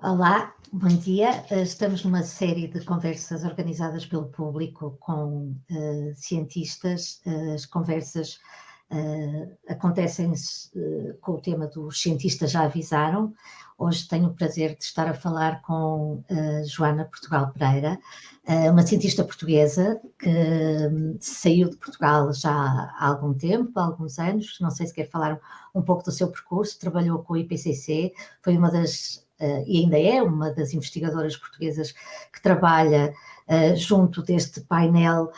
Olá, bom dia. Estamos numa série de conversas organizadas pelo público com cientistas. As conversas acontecem com o tema dos cientistas já avisaram. Hoje tenho o prazer de estar a falar com Joana Portugal Pereira, uma cientista portuguesa que saiu de Portugal já há algum tempo, há alguns anos. Não sei se quer falar um pouco do seu percurso. Trabalhou com o IPCC, foi uma das e ainda é uma das investigadoras portuguesas que trabalha junto deste painel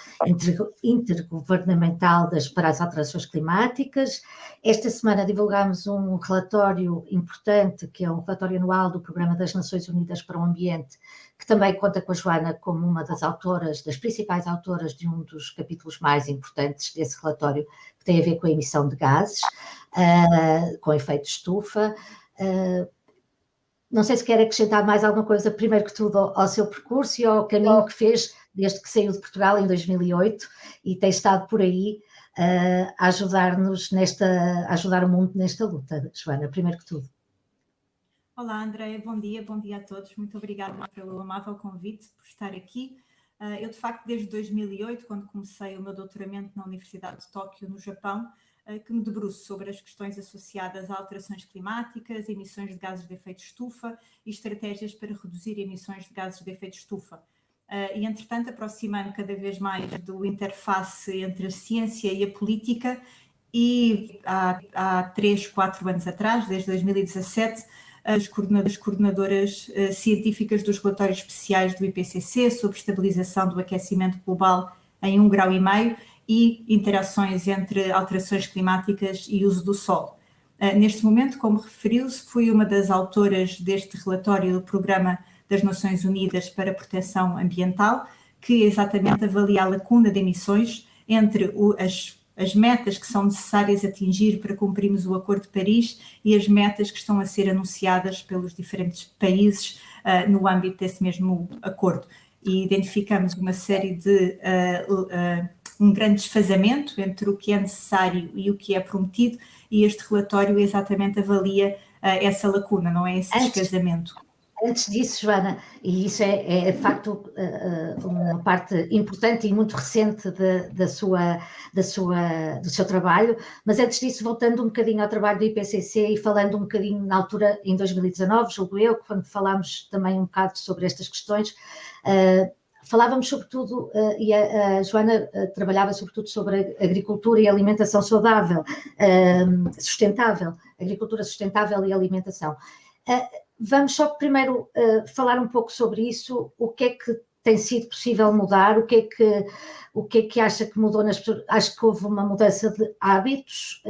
intergovernamental para as alterações climáticas. Esta semana divulgámos um relatório importante, que é um relatório anual do Programa das Nações Unidas para o Ambiente, que também conta com a Joana como uma das autoras, das principais autoras de um dos capítulos mais importantes desse relatório, que tem a ver com a emissão de gases, com efeito estufa. Não sei se quer acrescentar mais alguma coisa, primeiro que tudo, ao seu percurso e ao caminho que fez desde que saiu de Portugal em 2008 e tem estado por aí a ajudar-nos a ajudar o mundo nesta luta. Joana, primeiro que tudo. Olá, Andréia, bom dia a todos. Muito obrigada pelo amável convite, por estar aqui. Eu, de facto, desde 2008, quando comecei o meu doutoramento na Universidade de Tóquio, no Japão, que me debruço sobre as questões associadas a alterações climáticas, emissões de gases de efeito estufa e estratégias para reduzir emissões de gases de efeito estufa. E, entretanto, aproximando cada vez mais do interface entre a ciência e a política, e há 3, 4 anos atrás, desde 2017, as coordenadoras científicas dos relatórios especiais do IPCC sobre estabilização do aquecimento global em 1,5 grau e interações entre alterações climáticas e uso do solo. Neste momento, como referiu-se, fui uma das autoras deste relatório do Programa das Nações Unidas para a Proteção Ambiental, que exatamente avalia a lacuna de emissões entre as metas que são necessárias atingir para cumprirmos o Acordo de Paris e as metas que estão a ser anunciadas pelos diferentes países no âmbito desse mesmo acordo. E identificamos uma série de um grande desfazamento entre o que é necessário e o que é prometido, e este relatório exatamente avalia essa lacuna, não é? Esse descasamento. Antes disso, Joana, e isso é de facto uma parte importante e muito recente do seu trabalho, mas antes disso, voltando um bocadinho ao trabalho do IPCC e falando um bocadinho na altura, em 2019, julgo eu, quando falámos também um bocado sobre estas questões, falávamos sobretudo, e a Joana trabalhava sobretudo sobre agricultura e alimentação saudável, sustentável, agricultura sustentável e alimentação. Vamos só primeiro falar um pouco sobre isso, o que é que tem sido possível mudar, o que é que acha que mudou nas pessoas. Acho que houve uma mudança de hábitos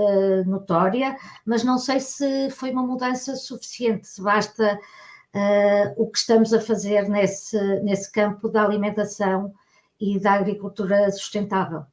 notória, mas não sei se foi uma mudança suficiente, se basta o que estamos a fazer nesse campo da alimentação e da agricultura sustentável.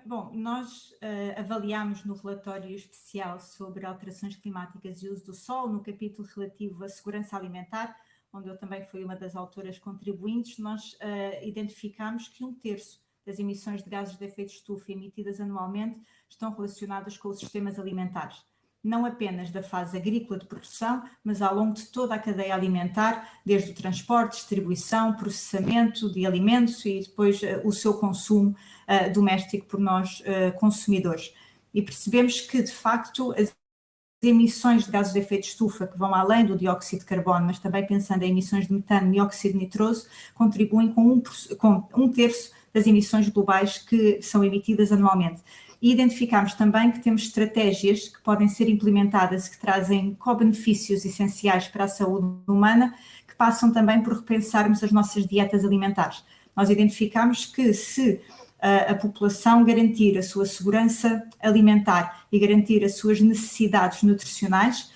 Bom, nós avaliámos no relatório especial sobre alterações climáticas e uso do solo, no capítulo relativo à segurança alimentar, onde eu também fui uma das autoras contribuintes, nós identificámos que 1/3 das emissões de gases de efeito estufa emitidas anualmente estão relacionadas com os sistemas alimentares. Não apenas da fase agrícola de produção, mas ao longo de toda a cadeia alimentar, desde o transporte, distribuição, processamento de alimentos e depois o seu consumo doméstico por nós consumidores. E percebemos que, de facto, as emissões de gases de efeito estufa, que vão além do dióxido de carbono, mas também pensando em emissões de metano e óxido nitroso, contribuem com 1/3 das emissões globais que são emitidas anualmente. E identificámos também que temos estratégias que podem ser implementadas, que trazem co-benefícios essenciais para a saúde humana, que passam também por repensarmos as nossas dietas alimentares. Nós identificámos que se a população garantir a sua segurança alimentar e garantir as suas necessidades nutricionais,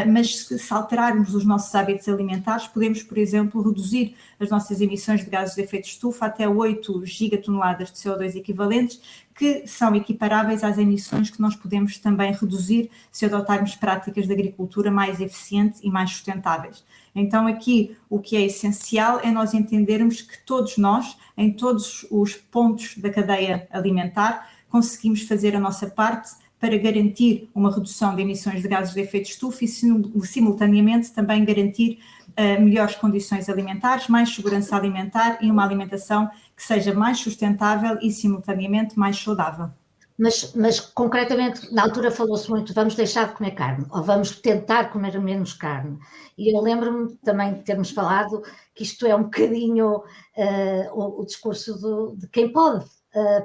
mas se alterarmos os nossos hábitos alimentares, podemos, por exemplo, reduzir as nossas emissões de gases de efeito estufa até 8 gigatoneladas de CO2 equivalentes, que são equiparáveis às emissões que nós podemos também reduzir se adotarmos práticas de agricultura mais eficientes e mais sustentáveis. Então aqui o que é essencial é nós entendermos que todos nós, em todos os pontos da cadeia alimentar, conseguimos fazer a nossa parte para garantir uma redução de emissões de gases de efeito de estufa e, simultaneamente, também garantir melhores condições alimentares, mais segurança alimentar e uma alimentação que seja mais sustentável e, simultaneamente, mais saudável. Mas concretamente, na altura falou-se muito, vamos deixar de comer carne, ou vamos tentar comer menos carne. E eu lembro-me também de termos falado que isto é um bocadinho o discurso de quem pode,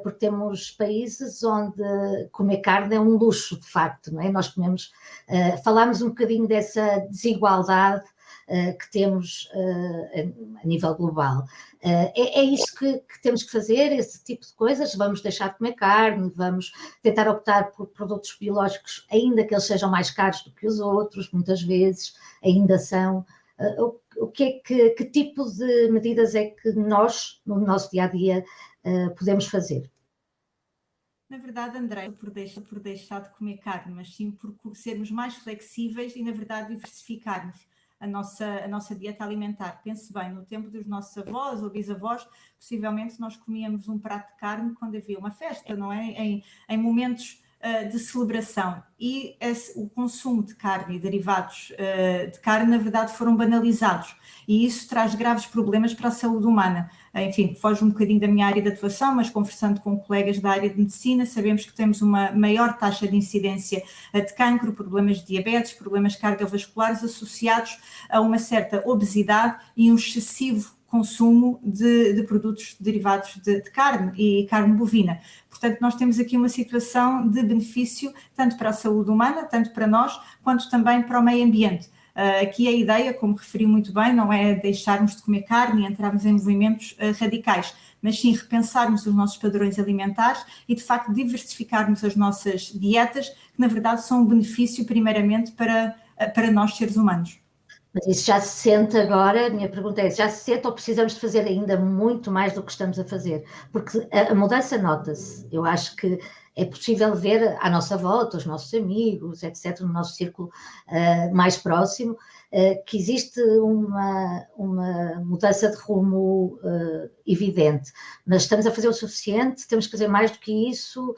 porque temos países onde comer carne é um luxo, de facto, não é? Nós comemos, falámos um bocadinho dessa desigualdade que temos a nível global. É isso que temos que fazer, esse tipo de coisas. Vamos deixar de comer carne, vamos tentar optar por produtos biológicos, ainda que eles sejam mais caros do que os outros, muitas vezes ainda são. Que tipo de medidas é que nós, no nosso dia-a-dia, podemos fazer? Na verdade, André, por deixar de comer carne, mas sim por sermos mais flexíveis e, na verdade, diversificarmos a nossa dieta alimentar. Pense bem, no tempo dos nossos avós ou bisavós, possivelmente nós comíamos um prato de carne quando havia uma festa, não é? Em momentos de celebração. E o consumo de carne e derivados de carne, na verdade, foram banalizados. E isso traz graves problemas para a saúde humana. Enfim, foge um bocadinho da minha área de atuação, mas conversando com colegas da área de medicina, sabemos que temos uma maior taxa de incidência de cancro, problemas de diabetes, problemas cardiovasculares associados a uma certa obesidade e um excessivo consumo de produtos derivados de carne e carne bovina. Portanto, nós temos aqui uma situação de benefício tanto para a saúde humana, tanto para nós, quanto também para o meio ambiente. Aqui a ideia, como referi muito bem, não é deixarmos de comer carne e entrarmos em movimentos radicais, mas sim repensarmos os nossos padrões alimentares e, de facto, diversificarmos as nossas dietas, que, na verdade, são um benefício, primeiramente, para nós, seres humanos. Mas isso já se sente agora, a minha pergunta é, já se sente ou precisamos de fazer ainda muito mais do que estamos a fazer? Porque a mudança nota-se, eu acho que é possível ver à nossa volta, os nossos amigos, etc., no nosso círculo mais próximo, que existe uma mudança de rumo evidente, mas estamos a fazer o suficiente, temos que fazer mais do que isso.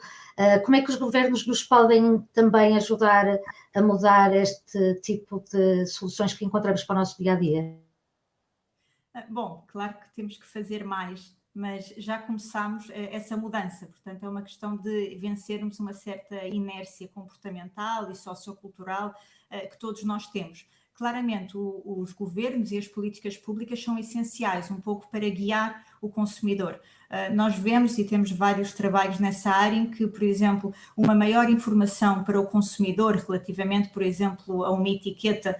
Como é que os governos nos podem também ajudar a mudar este tipo de soluções que encontramos para o nosso dia-a-dia? Bom, claro que temos que fazer mais, mas já começámos essa mudança, portanto é uma questão de vencermos uma certa inércia comportamental e sociocultural que todos nós temos. Claramente, os governos e as políticas públicas são essenciais, um pouco para guiar o consumidor. Nós vemos e temos vários trabalhos nessa área em que, por exemplo, uma maior informação para o consumidor relativamente, por exemplo, a uma etiqueta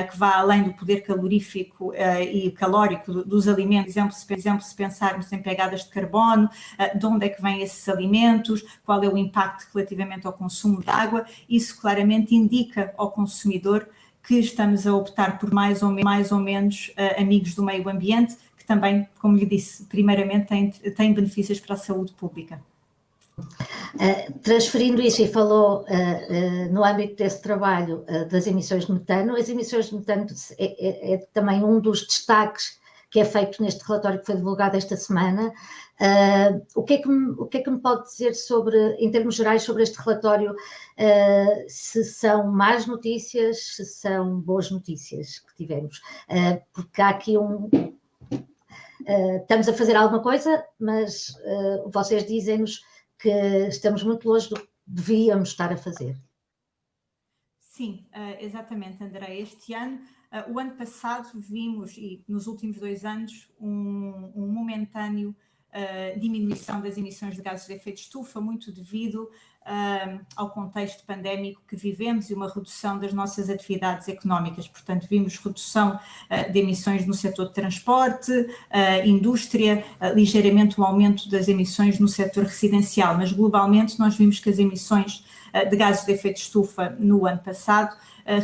que vá além do poder calorífico e calórico dos alimentos, por exemplo, se pensarmos em pegadas de carbono, de onde é que vêm esses alimentos, qual é o impacto relativamente ao consumo de água, isso claramente indica ao consumidor que estamos a optar por mais ou menos amigos do meio ambiente, que também, como lhe disse, primeiramente tem benefícios para a saúde pública. Transferindo isso, e falou no âmbito desse trabalho das emissões de metano, as emissões de metano é também um dos destaques que é feito neste relatório que foi divulgado esta semana. O que é que me pode dizer sobre, em termos gerais, sobre este relatório, se são más notícias, se são boas notícias que tivemos? Porque há aqui estamos a fazer alguma coisa, mas vocês dizem-nos que estamos muito longe do que devíamos estar a fazer. Sim, exatamente, André. Este ano, o ano passado vimos, e nos últimos 2 anos, um momentâneo diminuição das emissões de gases de efeito de estufa, muito devido ao contexto pandémico que vivemos e uma redução das nossas atividades económicas. Portanto, vimos redução de emissões no setor de transporte, indústria, ligeiramente um aumento das emissões no setor residencial, mas globalmente nós vimos que as emissões de gases de efeito de estufa no ano passado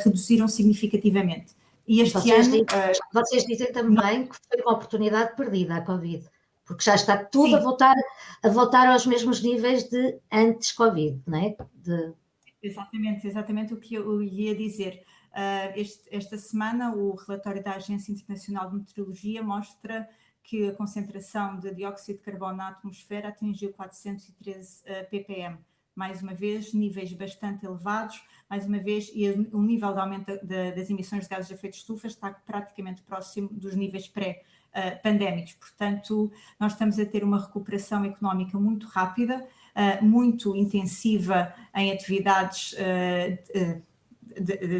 reduziram significativamente. E este ano... Vocês dizem também que foi uma oportunidade perdida a Covid, porque já está tudo a voltar aos mesmos níveis de antes Covid, não é? Exatamente o que eu ia dizer. Esta semana, o relatório da Agência Internacional de Meteorologia mostra que a concentração de dióxido de carbono na atmosfera atingiu 413 ppm. mais uma vez, níveis bastante elevados, mais uma vez, e o nível de aumento das emissões de gases de efeito de estufa está praticamente próximo dos níveis pré-pandémicos. Portanto, nós estamos a ter uma recuperação económica muito rápida, muito intensiva em atividades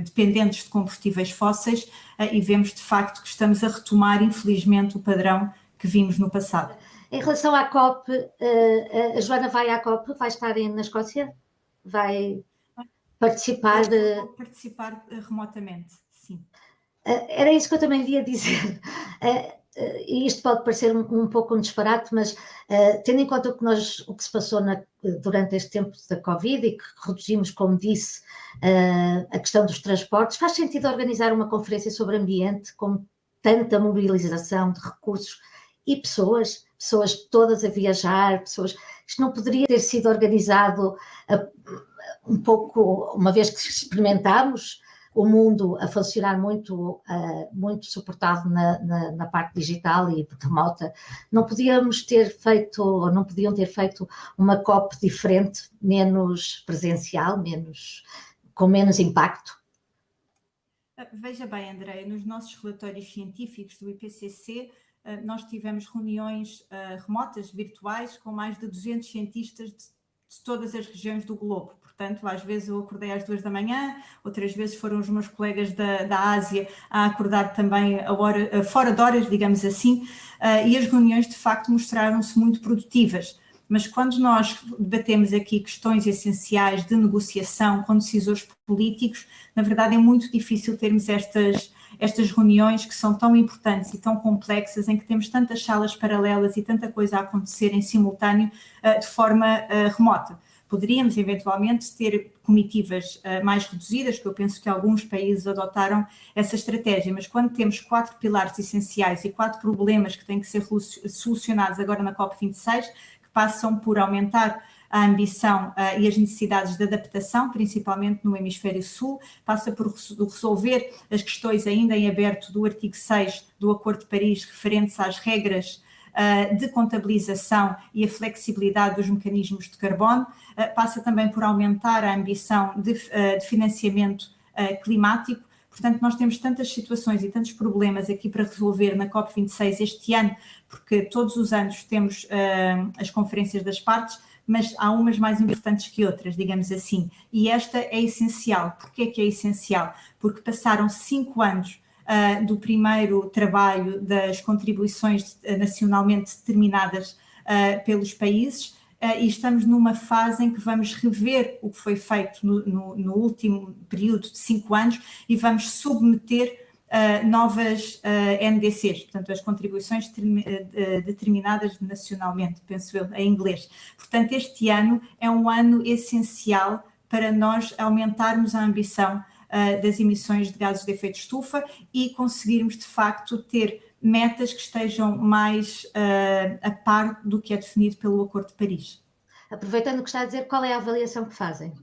dependentes de combustíveis fósseis, e vemos de facto que estamos a retomar, infelizmente, o padrão que vimos no passado. Em relação à COP, a Joana vai à COP, vai estar na Escócia? Vai participar? Vou participar remotamente, sim. Era isso que eu também ia dizer. E isto pode parecer um pouco um disparate, mas tendo em conta o que se passou durante este tempo da Covid e que reduzimos, como disse, a questão dos transportes, faz sentido organizar uma conferência sobre ambiente com tanta mobilização de recursos e pessoas todas a viajar, isto não poderia ter sido organizado um pouco, uma vez que experimentámos o mundo a funcionar muito suportado na parte digital e remota, não podíamos ter feito, ou não podiam ter feito uma COP diferente, menos presencial, com menos impacto? Veja bem, Andréia, nos nossos relatórios científicos do IPCC, nós tivemos reuniões remotas, virtuais, com mais de 200 cientistas de todas as regiões do globo. Portanto, às vezes eu acordei às 2 da manhã, outras vezes foram os meus colegas da Ásia a acordar também fora de horas, digamos assim, e as reuniões de facto mostraram-se muito produtivas. Mas quando nós debatemos aqui questões essenciais de negociação com decisores políticos, na verdade é muito difícil termos estas reuniões que são tão importantes e tão complexas, em que temos tantas salas paralelas e tanta coisa a acontecer em simultâneo de forma remota. Poderíamos, eventualmente, ter comitivas mais reduzidas, que eu penso que alguns países adotaram essa estratégia, mas quando temos 4 pilares essenciais e 4 problemas que têm que ser solucionados agora na COP26, que passam por aumentar a ambição e as necessidades de adaptação, principalmente no hemisfério sul, passa por resolver as questões ainda em aberto do artigo 6 do Acordo de Paris, referentes às regras de contabilização e a flexibilidade dos mecanismos de carbono, passa também por aumentar a ambição de financiamento climático. Portanto, nós temos tantas situações e tantos problemas aqui para resolver na COP26 este ano, porque todos os anos temos as conferências das partes, mas há umas mais importantes que outras, digamos assim. E esta é essencial. Porquê que é essencial? Porque passaram 5 anos do primeiro trabalho das contribuições nacionalmente determinadas pelos países, e estamos numa fase em que vamos rever o que foi feito no último período de 5 anos e vamos submeter novas NDCs, portanto as contribuições determinadas nacionalmente, penso eu, em inglês. Portanto, este ano é um ano essencial para nós aumentarmos a ambição das emissões de gases de efeito de estufa e conseguirmos, de facto, ter metas que estejam mais a par do que é definido pelo Acordo de Paris. Aproveitando o que está a dizer, qual é a avaliação que fazem?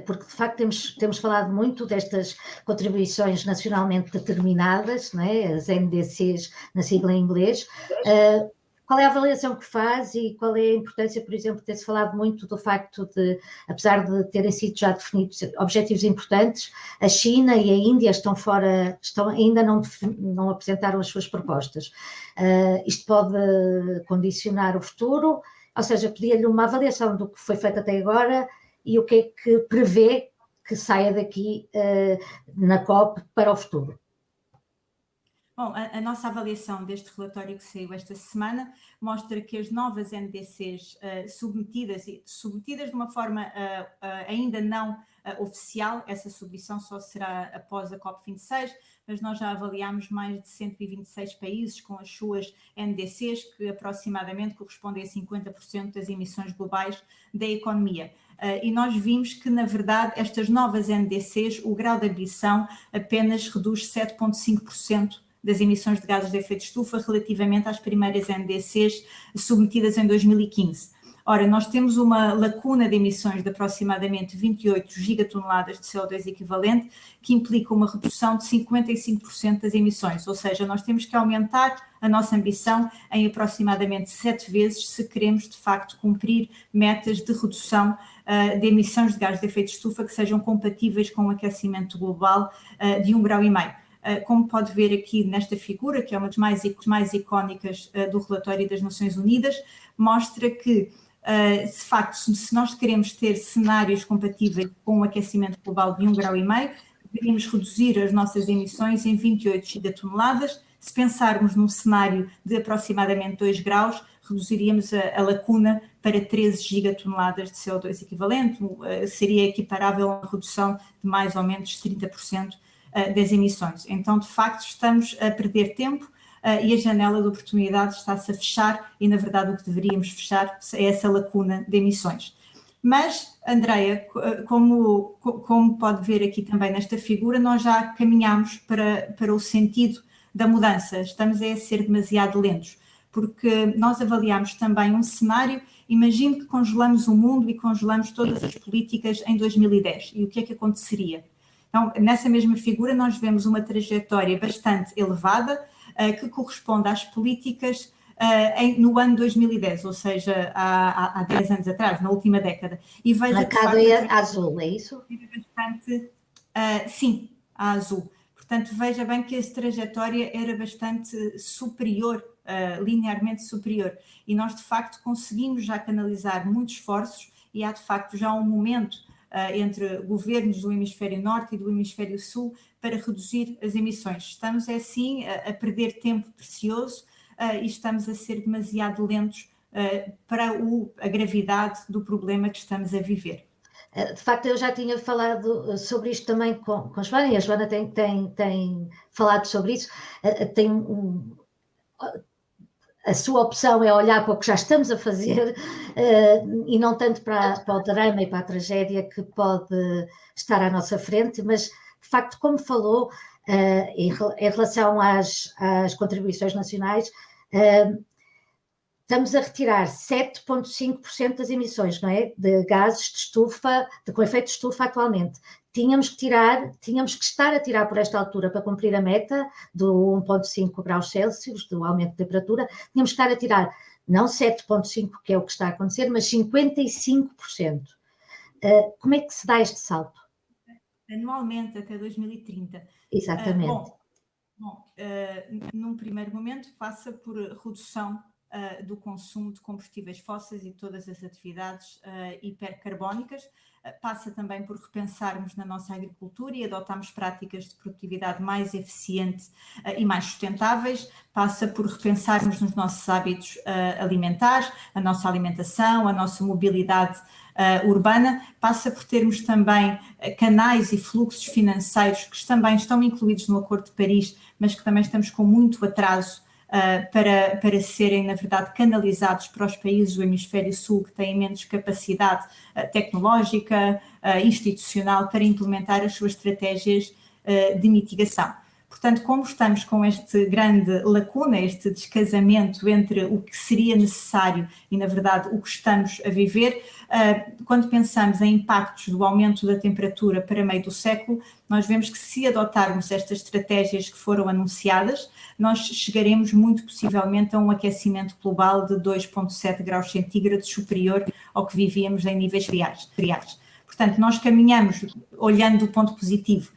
Porque, de facto, temos falado muito destas contribuições nacionalmente determinadas, não é? As NDCs, na sigla em inglês. Qual é a avaliação que faz e qual é a importância, por exemplo, de ter-se falado muito do facto de, apesar de terem sido já definidos objetivos importantes, a China e a Índia ainda não apresentaram as suas propostas. Isto pode condicionar o futuro, ou seja, pedia-lhe uma avaliação do que foi feito até agora e o que é que prevê que saia daqui na COP para o futuro. Bom, a nossa avaliação deste relatório que saiu esta semana mostra que as novas NDCs submetidas de uma forma ainda não oficial, essa submissão só será após a COP26, mas nós já avaliámos mais de 126 países com as suas NDCs, que aproximadamente correspondem a 50% das emissões globais da economia. E nós vimos que, na verdade, estas novas NDCs, o grau de ambição apenas reduz 7,5% das emissões de gases de efeito de estufa relativamente às primeiras NDCs submetidas em 2015. Ora, nós temos uma lacuna de emissões de aproximadamente 28 gigatoneladas de CO2 equivalente, que implica uma redução de 55% das emissões, ou seja, nós temos que aumentar a nossa ambição em aproximadamente 7 vezes se queremos, de facto, cumprir metas de redução de emissões de gás de efeito de estufa que sejam compatíveis com o aquecimento global de 1,5 graus. Como pode ver aqui nesta figura, que é uma das mais icónicas do relatório das Nações Unidas, mostra que, de facto, se nós queremos ter cenários compatíveis com o aquecimento global de 1,5 graus, deveríamos reduzir as nossas emissões em 28 gigatoneladas. Se pensarmos num cenário de aproximadamente 2 graus, reduziríamos a lacuna para 13 gigatoneladas de CO2 equivalente, seria equiparável a uma redução de mais ou menos 30% das emissões. Então, de facto, estamos a perder tempo e a janela de oportunidade está-se a fechar e, na verdade, o que deveríamos fechar é essa lacuna de emissões. Mas, Andreia, como pode ver aqui também nesta figura, nós já caminhamos para o sentido da mudança. Estamos a ser demasiado lentos, porque nós avaliamos também um cenário. Imagine que congelamos o mundo e congelamos todas as políticas em 2010. E o que é que aconteceria? Então, nessa mesma figura, nós vemos uma trajetória bastante elevada que corresponde às políticas no ano 2010, ou seja, há 10 anos atrás, na última década. E veja marcado que, a azul, é isso? Bastante, sim, a azul. Portanto, veja bem que essa trajetória era bastante superior, linearmente superior. E nós, de facto, conseguimos já canalizar muitos esforços e há, de facto, já um momento entre governos do hemisfério norte e do hemisfério sul para reduzir as emissões. Estamos, assim, a perder tempo precioso e estamos a ser demasiado lentos para a gravidade do problema que estamos a viver. De facto, eu já tinha falado sobre isto também com a Joana, e a Joana tem falado sobre isso. A sua opção é olhar para o que já estamos a fazer e não tanto para o drama e para a tragédia que pode estar à nossa frente, mas, de facto, como falou, em relação às contribuições nacionais, estamos a retirar 7,5% das emissões, não é? De gases de estufa, com efeito de estufa atualmente. Tínhamos que estar a tirar por esta altura para cumprir a meta do 1,5 graus Celsius, do aumento de temperatura, tínhamos que estar a tirar não 7,5%, que é o que está a acontecer, mas 55%. Como é que se dá este salto? Anualmente, até 2030. Exatamente. Num primeiro momento, passa por redução do consumo de combustíveis fósseis e todas as atividades hipercarbónicas. Passa também por repensarmos na nossa agricultura e adotarmos práticas de produtividade mais eficiente e mais sustentáveis. Passa por repensarmos nos nossos hábitos alimentares, a nossa alimentação, a nossa mobilidade urbana. Passa por termos também canais e fluxos financeiros que também estão incluídos no Acordo de Paris, mas que também estamos com muito atraso para serem, na verdade, canalizados para os países do hemisfério sul que têm menos capacidade tecnológica, institucional, para implementar as suas estratégias de mitigação. Portanto, como estamos com este grande lacuna, este descasamento entre o que seria necessário e, na verdade, o que estamos a viver, quando pensamos em impactos do aumento da temperatura para meio do século, nós vemos que se adotarmos estas estratégias que foram anunciadas, nós chegaremos muito possivelmente a um aquecimento global de 2,7 graus centígrados superior ao que vivíamos em níveis reais. Portanto, nós caminhamos, olhando do ponto positivo,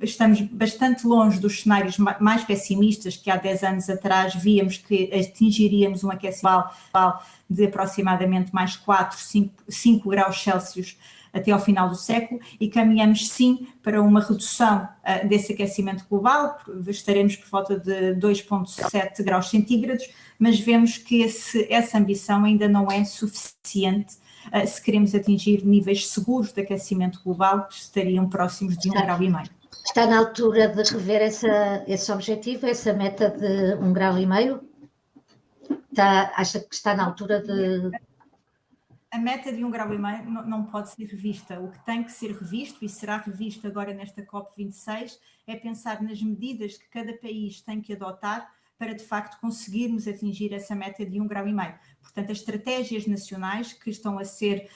estamos bastante longe dos cenários mais pessimistas que há 10 anos atrás víamos que atingiríamos um aquecimento global de aproximadamente mais 4, 5 graus Celsius até ao final do século, e caminhamos sim para uma redução desse aquecimento global, estaremos por volta de 2,7 graus centígrados, mas vemos que essa ambição ainda não é suficiente se queremos atingir níveis seguros de aquecimento global que estariam próximos de 1,5 graus. Está na altura de rever esse objetivo, essa meta de 1,5 graus? Acha que está na altura de... A meta de 1,5 graus não pode ser revista. O que tem que ser revisto, e será revisto agora nesta COP26, é pensar nas medidas que cada país tem que adotar para de facto conseguirmos atingir essa meta de 1,5 graus. Portanto, as estratégias nacionais que estão a ser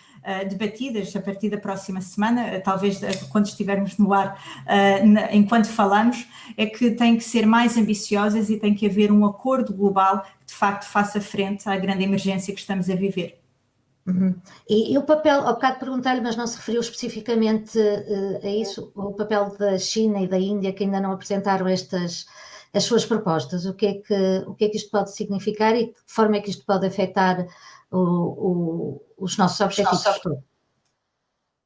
debatidas a partir da próxima semana, talvez quando estivermos no ar, enquanto falamos, é que têm que ser mais ambiciosas e tem que haver um acordo global que de facto faça frente à grande emergência que estamos a viver. Uhum. E o papel, ao bocado perguntei-lhe, mas não se referiu especificamente a isso, o papel da China e da Índia, que ainda não apresentaram as suas propostas. O que é que isto pode significar e de que forma é que isto pode afetar os nossos objetivos futuros?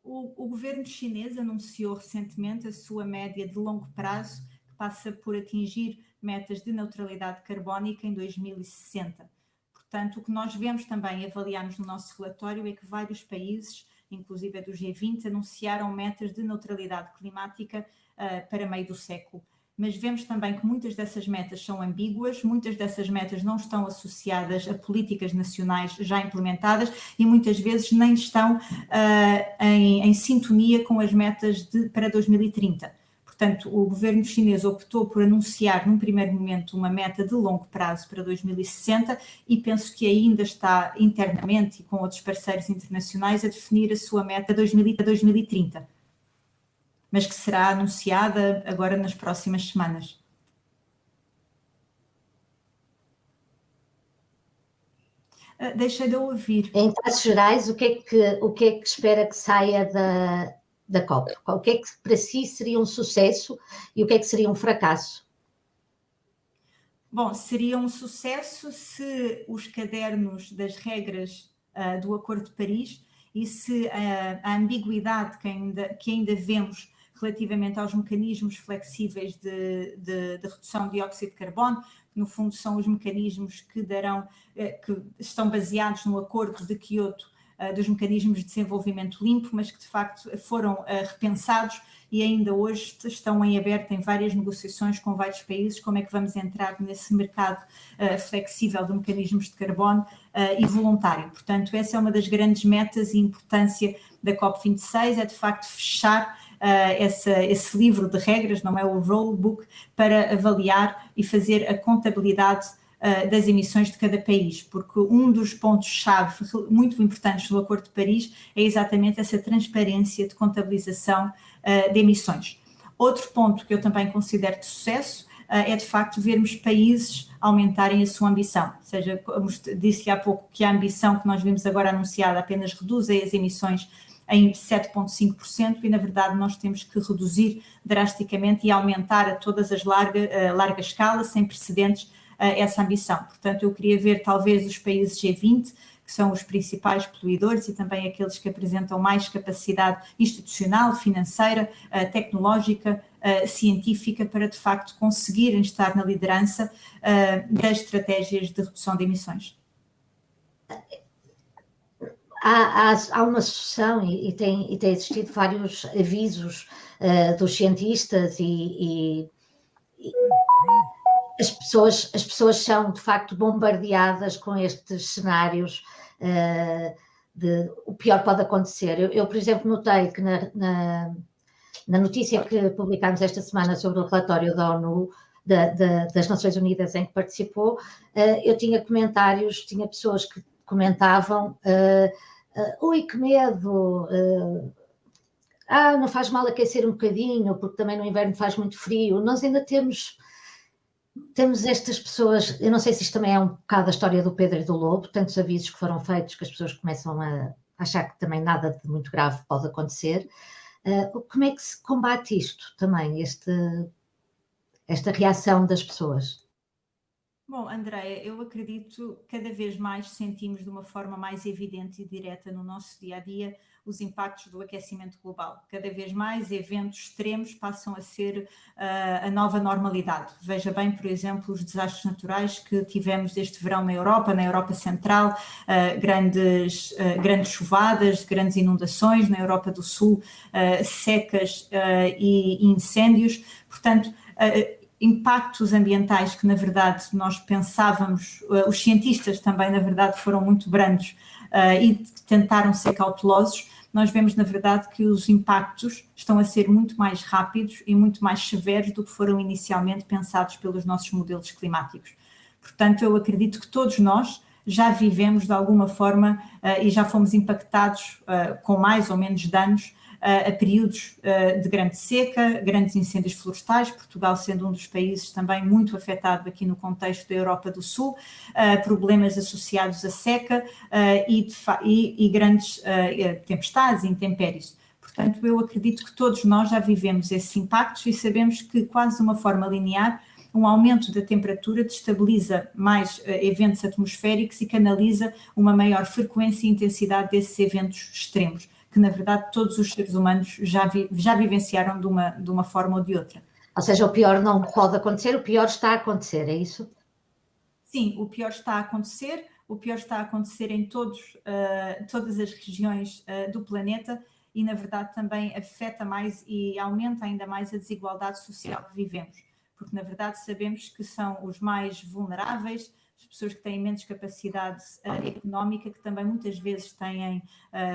O governo chinês anunciou recentemente a sua média de longo prazo, que passa por atingir metas de neutralidade carbónica em 2060. Portanto, o que nós vemos também e avaliamos no nosso relatório é que vários países, inclusive a do G20, anunciaram metas de neutralidade climática para meio do século. Mas vemos também que muitas dessas metas são ambíguas, muitas dessas metas não estão associadas a políticas nacionais já implementadas e muitas vezes nem estão em sintonia com as metas para 2030. Portanto, o governo chinês optou por anunciar, num primeiro momento, uma meta de longo prazo para 2060 e penso que ainda está internamente e com outros parceiros internacionais a definir a sua meta 2030, mas que será anunciada agora nas próximas semanas. Deixei de ouvir. Em traços gerais, o que é que espera que saia da COP? O que é que para si seria um sucesso e o que é que seria um fracasso? Bom, seria um sucesso se os cadernos das regras do Acordo de Paris e se a ambiguidade que ainda vemos relativamente aos mecanismos flexíveis de redução de dióxido de carbono, que no fundo são os mecanismos que estão baseados no Acordo de Quioto, dos mecanismos de desenvolvimento limpo, mas que de facto foram repensados e ainda hoje estão em aberto em várias negociações com vários países, como é que vamos entrar nesse mercado flexível de mecanismos de carbono e voluntário. Portanto, essa é uma das grandes metas e importância da COP26, é de facto fechar esse livro de regras, não é o rulebook, para avaliar e fazer a contabilidade das emissões de cada país, porque um dos pontos-chave muito importantes do Acordo de Paris é exatamente essa transparência de contabilização de emissões. Outro ponto que eu também considero de sucesso é de facto vermos países aumentarem a sua ambição, ou seja, como disse há pouco que a ambição que nós vimos agora anunciada apenas reduz as emissões em 7,5% e na verdade nós temos que reduzir drasticamente e aumentar a todas as larga escala, sem precedentes, essa ambição. Portanto, eu queria ver talvez os países G20, que são os principais poluidores e também aqueles que apresentam mais capacidade institucional, financeira, tecnológica, científica, para de facto conseguirem estar na liderança das estratégias de redução de emissões. Há uma sucessão e tem existido vários avisos dos cientistas e as pessoas são de facto bombardeadas com estes cenários o pior pode acontecer. Eu, por exemplo, notei que na notícia que publicámos esta semana sobre o relatório da ONU, das Nações Unidas em que participou, eu tinha comentários, tinha pessoas que comentavam ui, que medo, não faz mal aquecer um bocadinho, porque também no inverno faz muito frio. Nós ainda temos estas pessoas, eu não sei se isto também é um bocado a história do Pedro e do Lobo, tantos avisos que foram feitos que as pessoas começam a achar que também nada de muito grave pode acontecer. Como é que se combate isto também, esta reação das pessoas? Bom, Andreia, eu acredito que cada vez mais sentimos de uma forma mais evidente e direta no nosso dia-a-dia os impactos do aquecimento global. Cada vez mais eventos extremos passam a ser a nova normalidade. Veja bem, por exemplo, os desastres naturais que tivemos este verão na Europa Central, grandes chuvadas, grandes inundações, na Europa do Sul, secas e incêndios. Portanto, impactos ambientais que, na verdade, nós pensávamos, os cientistas também, na verdade, foram muito brandos e tentaram ser cautelosos. Nós vemos, na verdade, que os impactos estão a ser muito mais rápidos e muito mais severos do que foram inicialmente pensados pelos nossos modelos climáticos. Portanto, eu acredito que todos nós já vivemos de alguma forma e já fomos impactados com mais ou menos danos a períodos de grande seca, grandes incêndios florestais, Portugal sendo um dos países também muito afetado aqui no contexto da Europa do Sul, problemas associados à seca e grandes tempestades e intempéries. Portanto, eu acredito que todos nós já vivemos esses impactos e sabemos que quase de uma forma linear um aumento da temperatura destabiliza mais eventos atmosféricos e canaliza uma maior frequência e intensidade desses eventos extremos, que na verdade todos os seres humanos já vivenciaram de uma forma ou de outra. Ou seja, o pior não pode acontecer, o pior está a acontecer, é isso? Sim, o pior está a acontecer em todas as regiões do planeta e na verdade também afeta mais e aumenta ainda mais a desigualdade social que vivemos. Porque, na verdade, sabemos que são os mais vulneráveis, as pessoas que têm menos capacidade económica, que também muitas vezes têm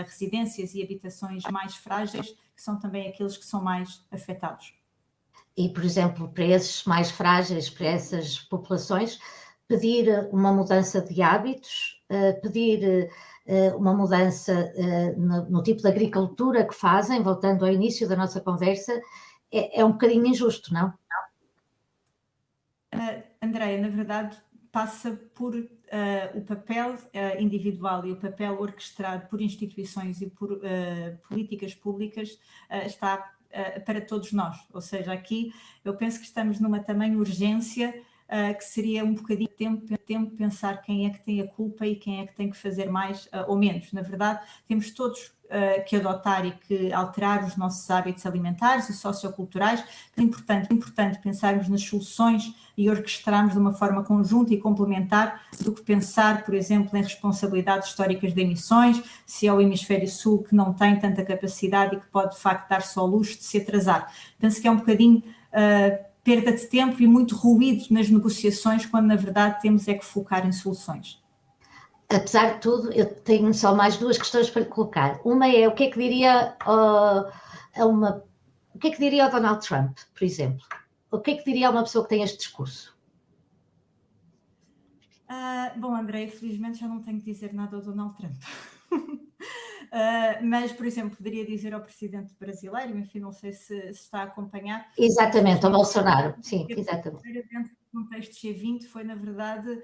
residências e habitações mais frágeis, que são também aqueles que são mais afetados. E, por exemplo, para esses mais frágeis, para essas populações, pedir uma mudança de hábitos, pedir uma mudança no tipo de agricultura que fazem, voltando ao início da nossa conversa, é um bocadinho injusto, não? Andreia, na verdade, passa por o papel individual e o papel orquestrado por instituições e por políticas públicas está para todos nós. Ou seja, aqui eu penso que estamos numa também urgência que seria um bocadinho de tempo pensar quem é que tem a culpa e quem é que tem que fazer mais ou menos. Na verdade, temos todos que adotar e que alterar os nossos hábitos alimentares e socioculturais. É importante pensarmos nas soluções e orquestrarmos de uma forma conjunta e complementar do que pensar, por exemplo, em responsabilidades históricas de emissões, se é o hemisfério sul que não tem tanta capacidade e que pode de facto dar-se ao luxo de se atrasar. Penso que é um bocadinho perda de tempo e muito ruído nas negociações, quando na verdade temos é que focar em soluções. Apesar de tudo, eu tenho só mais duas questões para lhe colocar. Uma é o que é que diria o que é que diria o Donald Trump, por exemplo? O que é que diria uma pessoa que tem este discurso? Bom, André, felizmente já não tenho que dizer nada ao Donald Trump. Mas, por exemplo, poderia dizer ao presidente brasileiro, enfim, não sei se está a acompanhar. Exatamente, ao Bolsonaro, sim, exatamente. Dentro do contexto G20 foi, na verdade,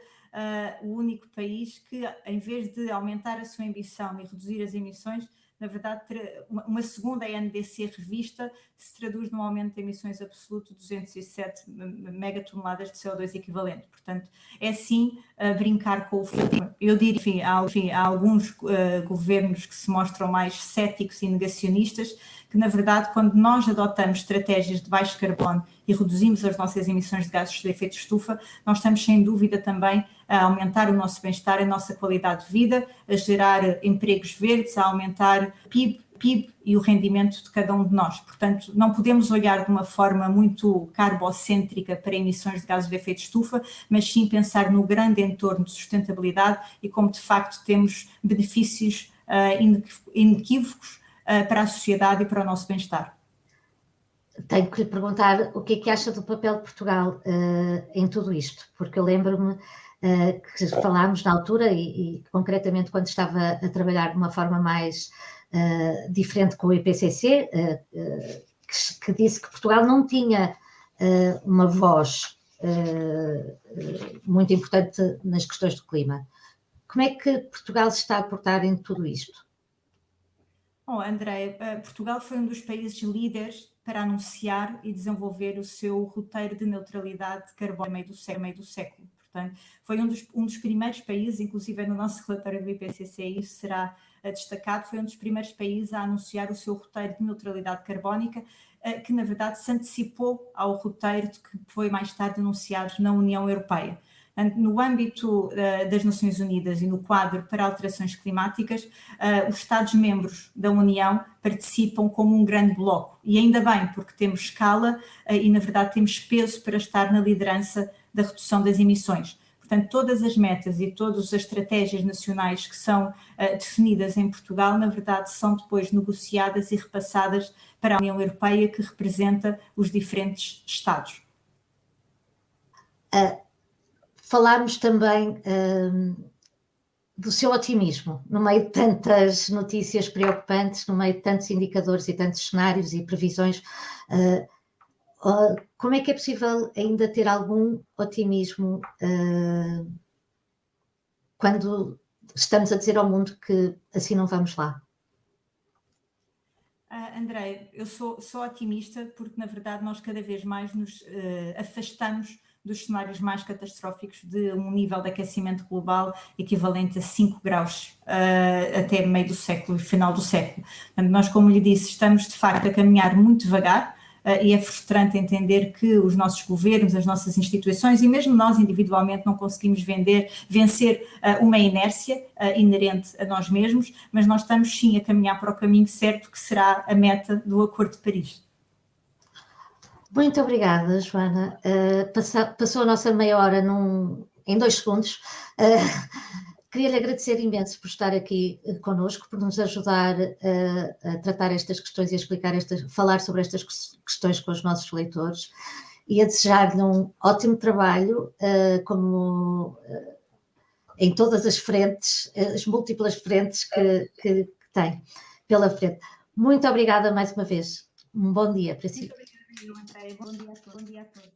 o único país que, em vez de aumentar a sua ambição e reduzir as emissões, na verdade, uma segunda NDC revista se traduz num aumento de emissões absoluto de 207 megatoneladas de CO2 equivalente. Portanto, é sim brincar com o fogo. Eu diria, enfim, há alguns governos que se mostram mais céticos e negacionistas, que na verdade, quando nós adotamos estratégias de baixo carbono e reduzimos as nossas emissões de gases de efeito de estufa, nós estamos sem dúvida também a aumentar o nosso bem-estar, a nossa qualidade de vida, a gerar empregos verdes, a aumentar o PIB e o rendimento de cada um de nós. Portanto, não podemos olhar de uma forma muito carbocêntrica para emissões de gases de efeito de estufa, mas sim pensar no grande entorno de sustentabilidade e como de facto temos benefícios inequívocos para a sociedade e para o nosso bem-estar. Tenho que lhe perguntar o que é que acha do papel de Portugal em tudo isto, porque eu lembro-me que falámos na altura e concretamente quando estava a trabalhar de uma forma mais diferente com o IPCC, que disse que Portugal não tinha uma voz muito importante nas questões do clima. Como é que Portugal se está a portar em tudo isto? Bom, André, Portugal foi um dos países líderes para anunciar e desenvolver o seu roteiro de neutralidade de carbono meio do século. Portanto, foi um dos primeiros países, inclusive no nosso relatório do IPCC, isso será destacado, foi um dos primeiros países a anunciar o seu roteiro de neutralidade carbónica, que na verdade se antecipou ao roteiro que foi mais tarde anunciado na União Europeia. No âmbito das Nações Unidas e no quadro para alterações climáticas, os Estados-membros da União participam como um grande bloco. E ainda bem, porque temos escala e, na verdade, temos peso para estar na liderança da redução das emissões. Portanto, todas as metas e todas as estratégias nacionais que são definidas em Portugal, na verdade, são depois negociadas e repassadas para a União Europeia, que representa os diferentes Estados. falarmos também do seu otimismo, no meio de tantas notícias preocupantes, no meio de tantos indicadores e tantos cenários e previsões. Como é que é possível ainda ter algum otimismo quando estamos a dizer ao mundo que assim não vamos lá? André, eu sou otimista porque, na verdade, nós cada vez mais nos afastamos dos cenários mais catastróficos de um nível de aquecimento global equivalente a 5 graus até meio do século, final do século. Portanto, nós, como lhe disse, estamos de facto a caminhar muito devagar, e é frustrante entender que os nossos governos, as nossas instituições e mesmo nós individualmente não conseguimos vencer uma inércia inerente a nós mesmos, mas nós estamos sim a caminhar para o caminho certo, que será a meta do Acordo de Paris. Muito obrigada, Joana. Passou a nossa meia hora em 2 segundos. Queria-lhe agradecer imenso por estar aqui connosco, por nos ajudar a tratar estas questões e a falar sobre estas questões com os nossos leitores, e a desejar-lhe um ótimo trabalho, em todas as frentes, as múltiplas frentes que tem pela frente. Muito obrigada mais uma vez. Um bom dia para si. Muito obrigada, André. Bom dia a todos.